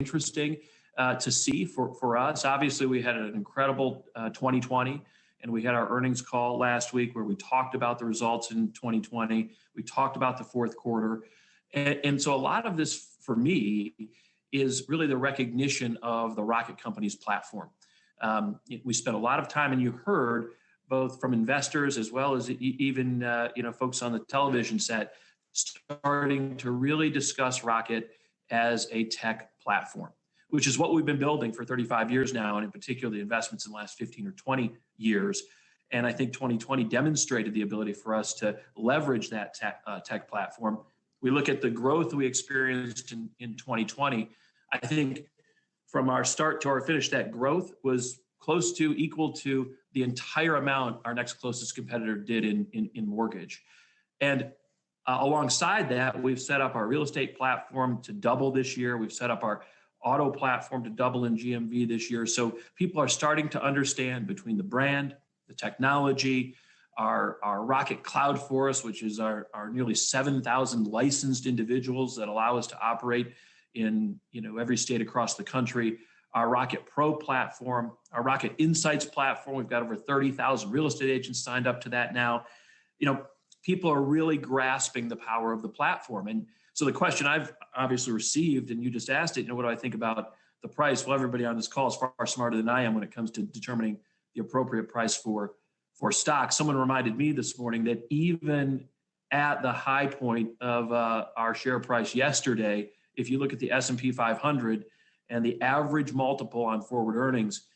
interesting to see for us. Obviously, we had an incredible 2020, and we had our earnings call last week where we talked about the results in 2020. We talked about the fourth quarter. And so a lot of this for me is really the recognition of the Rocket Company's platform. We spent a lot of time, and you heard both from investors as well as even folks on the television set starting to really discuss Rocket as a tech platform, which is what we've been building for 35 years now, and in particular the investments in the last 15 or 20 years. And I think 2020 demonstrated the ability for us to leverage that tech platform. We look at the growth we experienced in 2020. I think from our start to our finish, that growth was close to equal to the entire amount our next closest competitor did in mortgage. And alongside that, we've set up our real estate platform to double this year. We've set up our auto platform to double in GMV this year. So people are starting to understand between the brand, the technology, our Rocket Cloud Force, which is our nearly 7,000 licensed individuals that allow us to operate in every state across the country, our Rocket Pro platform, our Rocket Insights platform. We've got over 30,000 real estate agents signed up to that now. People are really grasping the power of the platform. And so the question I've obviously received, and you just asked it, what do I think about the price? Well, everybody on this call is far smarter than I am when it comes to determining the appropriate price for stock. Someone reminded me this morning that even at the high point of our share price yesterday, if you look at the S&P 500 and the average multiple on forward earnings,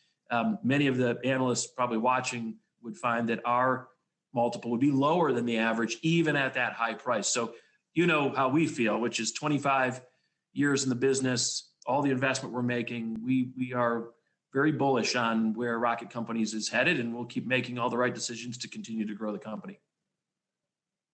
many of the analysts probably watching would find that our multiple would be lower than the average, even at that high price. So you know how we feel, which is 25 years in the business, all the investment we're making. We are very bullish on where Rocket Companies is headed, and we'll keep making all the right decisions to continue to grow the company.